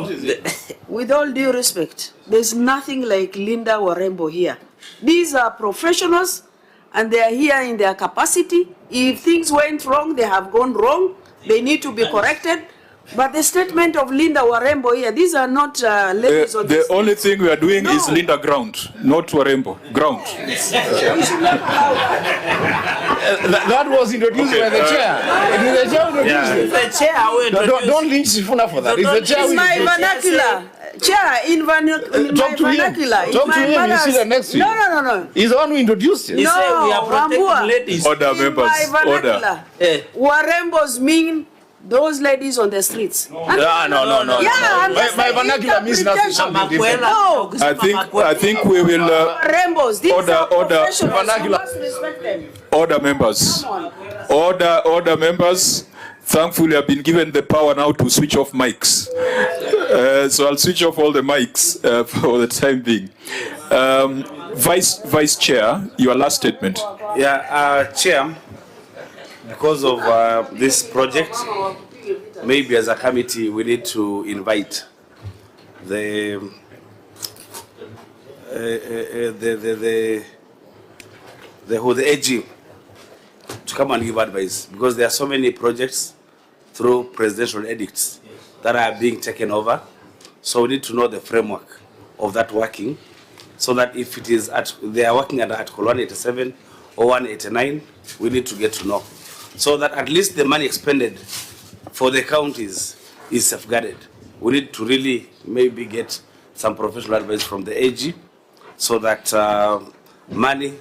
What is it? With all due respect, there's nothing like Linda Warembo here. These are professionals and they are here in their capacity. If things went wrong, they have gone wrong. They need to be corrected. But the statement of Linda Warembo here, these are not ladies on the only thing we are doing is Linda Ground, not Warembo. Ground. That was introduced by the chair. It is the chair who introduced it. The chair will Don't lynch Sifuna for that. It's the chair who in my introduced it. vernacular. Chair, in Talk my to him. vernacular. Talk to him. You see the next week. No. He's the one who introduced it. No, Rambua. ladies. Order, In members. my vernacular, Order. Warembos mean those ladies on the streets. No. Yeah, My vernacular means nothing. Something different. No. I think we will Warembos, these order, are order. professionals. Vernacular. You must respect them. order, members. Order, members. Thankfully, I've been given the power now to switch off mics. So I'll switch off all the mics for the time being. Vice Chair, your last statement. Yeah, Chair, because of this project, maybe as a committee we need to invite the AG to come and give advice, because there are so many projects through presidential edicts that are being taken over. So we need to know the framework of that working, so that if it is they are working at Article 187 or 189, we need to get to know, so that at least the money expended for the counties is safeguarded. We need to really maybe get some professional advice from the AG, so that money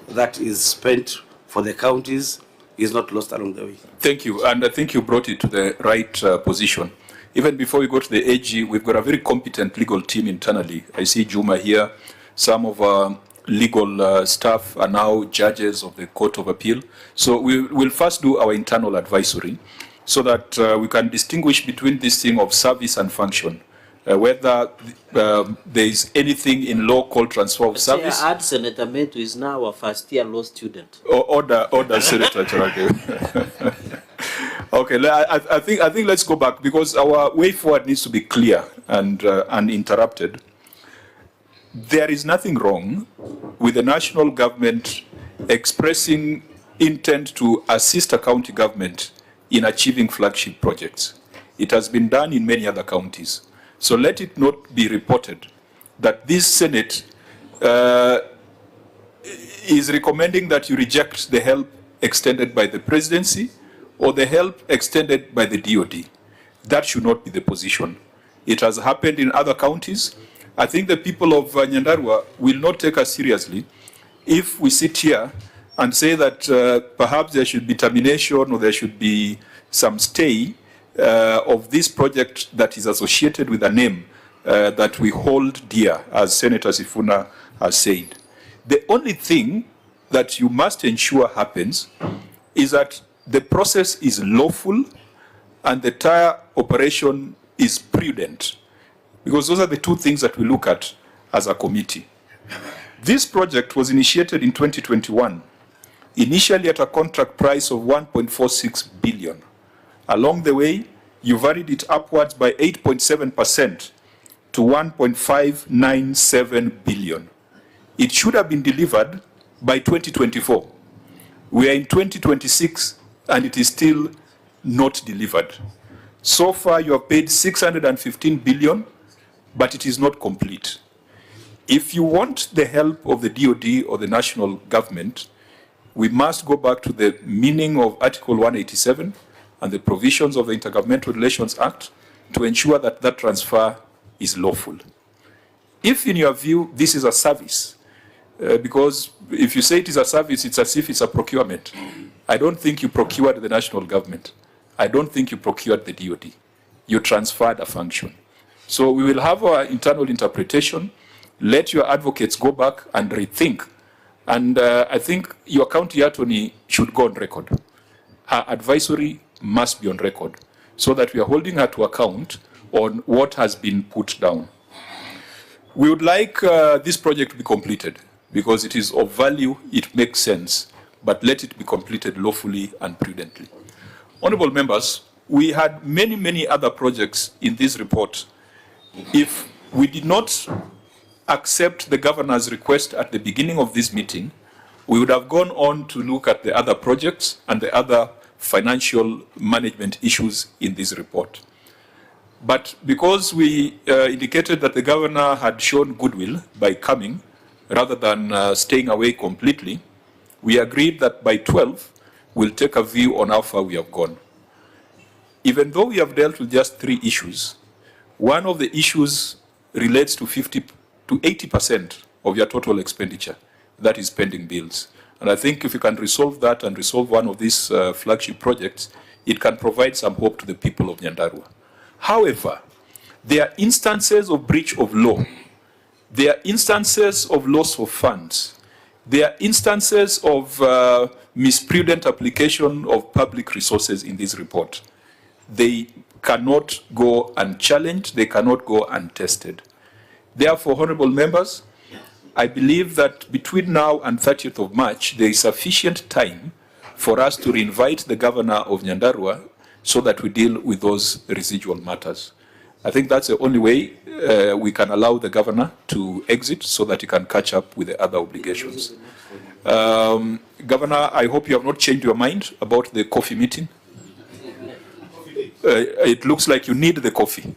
that is spent for the counties is not lost along the way. Thank you, and I think you brought it to the right position. Even before we go to the AG, we've got a very competent legal team internally. I see Juma here. Some of our legal staff are now judges of the Court of Appeal. So we will first do our internal advisory, so that we can distinguish between this thing of service and function. Whether there is anything in law called transfer of service. Add Senator Metu is now a first-year law student. Order, Senator Charake. Okay, I think let's go back, because our way forward needs to be clear and uninterrupted. There is nothing wrong with the national government expressing intent to assist a county government in achieving flagship projects. It has been done in many other counties. So let it not be reported that this Senate is recommending that you reject the help extended by the presidency or the help extended by the DOD. That should not be the position. It has happened in other counties. I think the people of Nyandarua will not take us seriously if we sit here and say that perhaps there should be termination or there should be some stay of this project that is associated with a name that we hold dear, as Senator Sifuna has said. The only thing that you must ensure happens is that the process is lawful and the entire operation is prudent, because those are the two things that we look at as a committee. This project was initiated in 2021, initially at a contract price of 1.46 billion. Along the way, you varied it upwards by 8.7% to 1.597 billion. It should have been delivered by 2024. We are in 2026 and it is still not delivered. So far, you have paid 615 billion, but it is not complete. If you want the help of the DOD or the national government, we must go back to the meaning of Article 187 and the provisions of the Intergovernmental Relations Act to ensure that that transfer is lawful. If, in your view, this is a service, because if you say it is a service, it's as if it's a procurement. I don't think you procured the national government. I don't think you procured the DOD. You transferred a function. So we will have our internal interpretation. Let your advocates go back and rethink. And I think your county attorney should go on record. Her advisory must be on record, so that we are holding her to account on what has been put down. We would like this project to be completed, because it is of value, it makes sense, but let it be completed lawfully and prudently. Honorable members, we had many other projects in this report if we did not accept the governor's request at the beginning of this meeting, we would have gone on to look at the other projects and the other financial management issues in this report. But because we indicated that the governor had shown goodwill by coming rather than staying away completely, we agreed that by 12, we'll take a view on how far we have gone. Even though we have dealt with just 3 issues, one of the issues relates to 50 to 80% of your total expenditure. That is pending bills. And I think if you can resolve that and resolve one of these flagship projects, it can provide some hope to the people of Nyandarua. However, there are instances of breach of law. There are instances of loss of funds. There are instances of misprudent application of public resources in this report. They cannot go unchallenged. They cannot go untested. Therefore, honorable members, I believe that between now and 30th of March, there is sufficient time for us to reinvite the governor of Nyandarua so that we deal with those residual matters. I think that's the only way we can allow the governor to exit so that he can catch up with the other obligations. Governor, I hope you have not changed your mind about the coffee meeting. It looks like you need the coffee.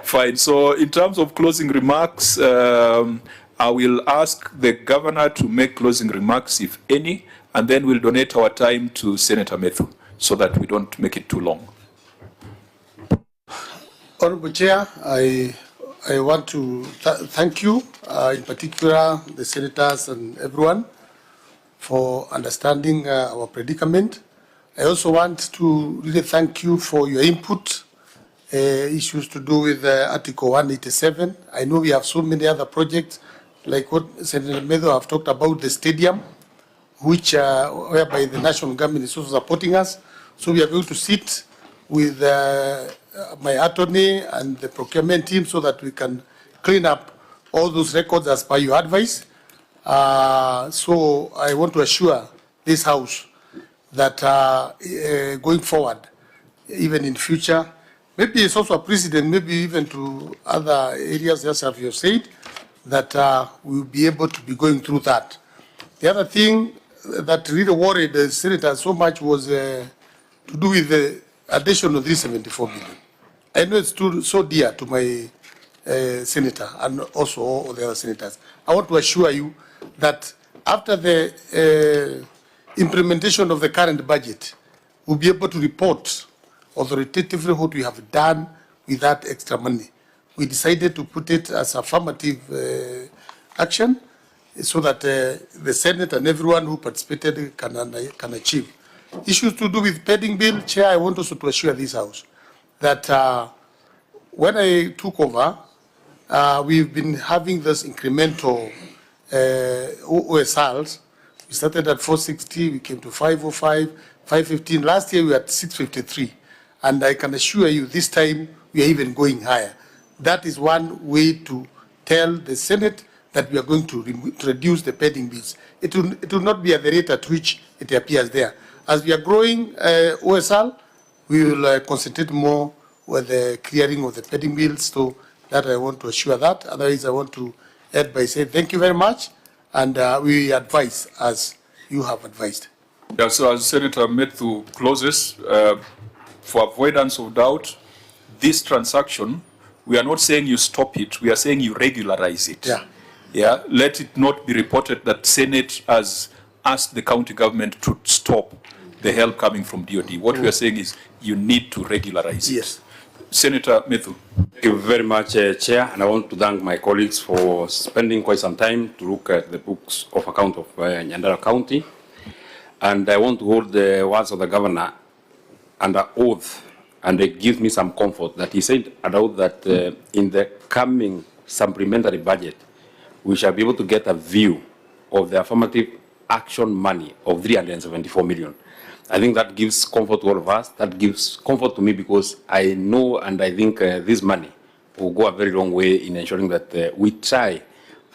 Fine. So in terms of closing remarks, I will ask the governor to make closing remarks, if any, and then we'll donate our time to Senator Methu so that we don't make it too long. Honorable Chair, I want to thank you, in particular the senators and everyone, for understanding our predicament. I also want to really thank you for your input, issues to do with Article 187. I know we have so many other projects, like what Senator Methu have talked about, the stadium, which whereby the national government is also supporting us. So we are going to sit with my attorney and the procurement team so that we can clean up all those records as per your advice. So I want to assure this House that going forward, even in future, maybe it's also a precedent, maybe even to other areas, just as you have said, that we'll be able to be going through that. The other thing that really worried the Senator so much was to do with the addition of 374 million. I know it's so dear to my Senator and also all the other senators. I want to assure you that after the implementation of the current budget, we'll be able to report authoritatively what we have done with that extra money. We decided to put it as affirmative action so that the Senate and everyone who participated can achieve. Issues to do with pending bill, Chair, I want also to assure this House that when I took over, we've been having this incremental OSRs. We started at 460, we came to 505, 515. Last year we were at 653. And I can assure you this time we are even going higher. That is one way to tell the Senate that we are going to reduce the pending bills. It will not be at the rate at which it appears there. As we are growing OSR, we will concentrate more with the clearing of the pending bills. So that I want to assure that. Otherwise, I want to add by saying thank you very much, and we advise as you have advised. Yeah, so as Senator Methu closes, for avoidance of doubt, this transaction, we are not saying you stop it, we are saying you regularize it. Yeah. Yeah, let it not be reported that Senate has asked the county government to stop the help coming from DOD. What we are saying is you need to regularize it. Yes. Senator Methu. Thank you very much, Chair, and I want to thank my colleagues for spending quite some time to look at the books of account of Nyandarua County. And I want to hold the words of the governor under oath, and it gives me some comfort that he said about that in the coming supplementary budget, we shall be able to get a view of the affirmative action money of 374 million. I think that gives comfort to all of us. That gives comfort to me because I know and I think this money will go a very long way in ensuring that we try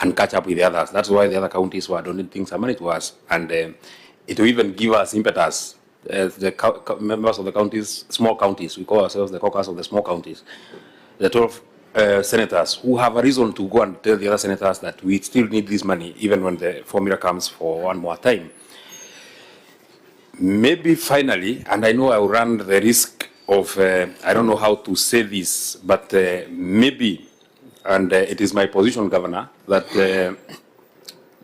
and catch up with the others. That's why the other counties were donating some money to us. And it will even give us impetus members of the counties, small counties, we call ourselves the caucus of the small counties, the 12 senators who have a reason to go and tell the other senators that we still need this money even when the formula comes for one more time. Maybe finally, and I know I will run the risk of, I don't know how to say this, but maybe, and it is my position, Governor, that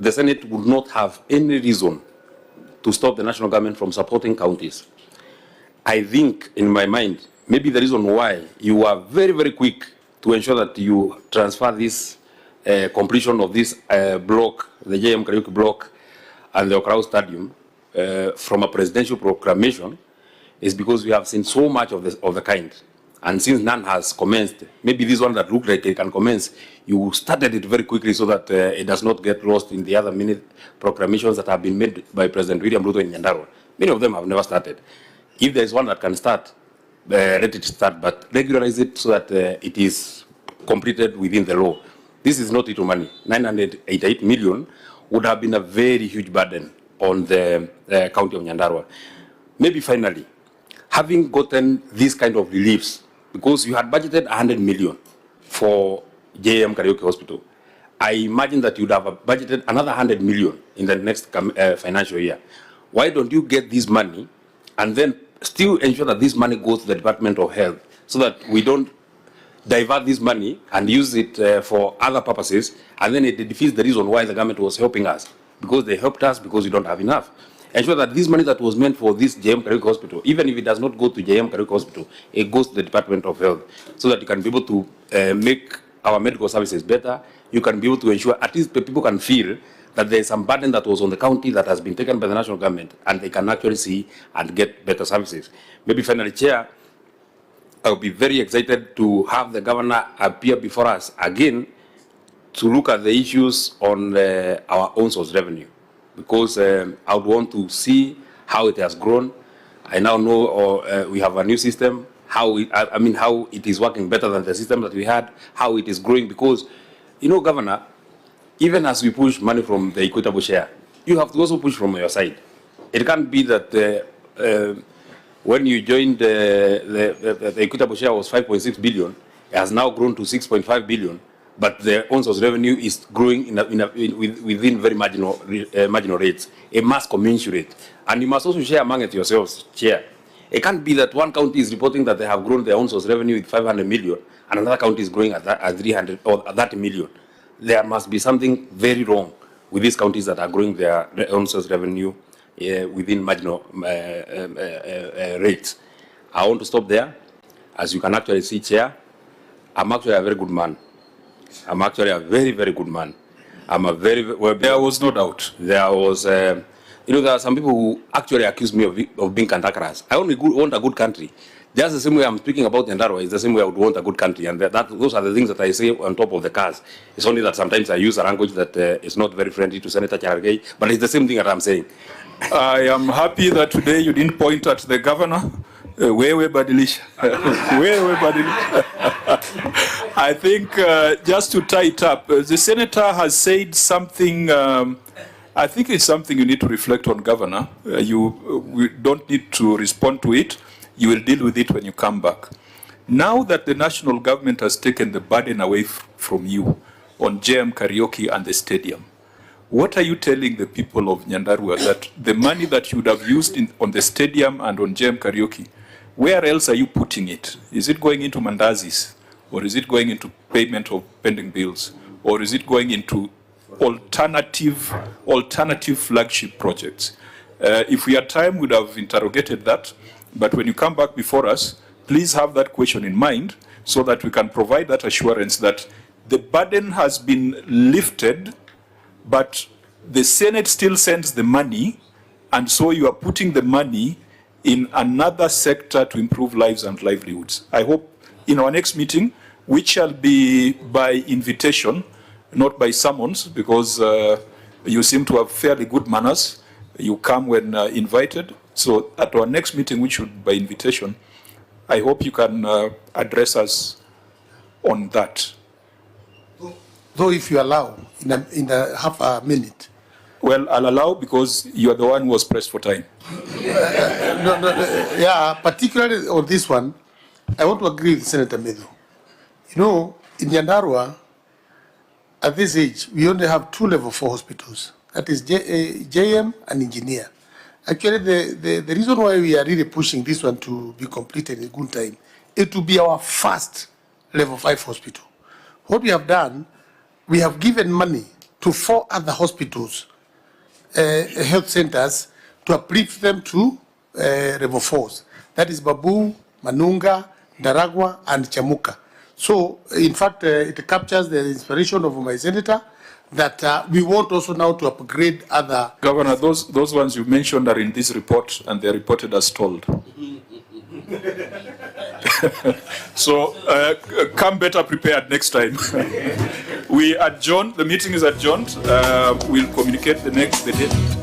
the Senate would not have any reason to stop the national government from supporting counties. I think, in my mind, maybe the reason why you are very, very quick to ensure that you transfer this completion of this block, the JM Kariuki block and the Okrao Stadium, from a presidential proclamation, is because we have seen so much of the kind. And since none has commenced, maybe this one that looked like it can commence, you started it very quickly so that it does not get lost in the other minute proclamations that have been made by President William Ruto in Nyandarua. Many of them have never started. If there is one that can start, let it start, but regularize it so that it is completed within the law. This is not little money. 988 million would have been a very huge burden on the county of Nyandarua. Maybe finally, having gotten these kind of reliefs, because you had budgeted 100 million for JM Kariuki Hospital, I imagine that you'd have budgeted another 100 million in the next financial year. Why don't you get this money and then still ensure that this money goes to the Department of Health so that we don't divert this money and use it for other purposes, and then it defeats the reason why the government was helping us, because they helped us because we don't have enough. Ensure that this money that was meant for this JM Kariuki Hospital, even if it does not go to JM Kariuki Hospital, it goes to the Department of Health, so that you can be able to make our medical services better. You can be able to ensure at least people can feel that there is some burden that was on the county that has been taken by the national government, and they can actually see and get better services. Maybe finally, Chair, I'll be very excited to have the governor appear before us again to look at the issues on our own source revenue, because I would want to see how it has grown. I now know we have a new system, how it is working better than the system that we had, how it is growing, because, you know, Governor, even as we push money from the equitable share, you have to also push from your side. It can't be that when you joined the equitable share was 5.6 billion, it has now grown to 6.5 billion, but the own source revenue is growing within very marginal rates. It must commensurate. And you must also share among it yourselves, Chair. It can't be that one county is reporting that they have grown their own source revenue with 500 million, and another county is growing at 300 or 30 million. There must be something very wrong with these counties that are growing their own source revenue within marginal rates. I want to stop there. As you can actually see, Chair, I'm actually a very good man. I'm actually a very, very good man. I'm a very, well, There was no doubt. there was, there are some people who actually accuse me of being cantankerous. I only want a good country. Just the same way I'm speaking about Nyandarua is the same way I would want a good country. And those are the things that I say on top of the cars. It's only that sometimes I use a language that is not very friendly to Senator Charagay, but it's the same thing that I'm saying. I am happy that today you didn't point at the governor. Wewe badilisha. Wewe badilisha. I think just to tie it up, the senator has said something. I think it's something you need to reflect on, Governor. We don't need to respond to it. You will deal with it when you come back. Now that the national government has taken the burden away from you on JM Kariuki and the stadium, what are you telling the people of Nyandarua that the money that you would have used on the stadium and on JM Kariuki, where else are you putting it? Is it going into mandazis? Or is it going into payment of pending bills? Or is it going into alternative flagship projects? If we had time, we would have interrogated that. But when you come back before us, please have that question in mind so that we can provide that assurance that the burden has been lifted, but the Senate still sends the money, and so you are putting the money in another sector to improve lives and livelihoods. I hope in our next meeting, which shall be by invitation, not by summons, because you seem to have fairly good manners. You come when invited. So at our next meeting, which should be by invitation, I hope you can address us on that. Though if you allow, in a half a minute, Well, I'll allow because you are the one who was pressed for time. Yeah, particularly on this one, I want to agree with Senator Medu. You know, in Nyandarua, at this age, we only have 2 level 4 hospitals. That is JM and engineer. Actually, the reason why we are really pushing this one to be completed in good time, it will be our first level 5 hospital. What we have done, we have given money to 4 other hospitals, health centers, to uplift them to level 4s. That is Babu, Manunga, Ndaragwa, and Chamuka. So, in fact, it captures the inspiration of my senator that we want also now to upgrade other. Governor, those ones you mentioned are in this report, and they're reported as told. So, come better prepared next time. We adjourn. The meeting is adjourned. We'll communicate the date.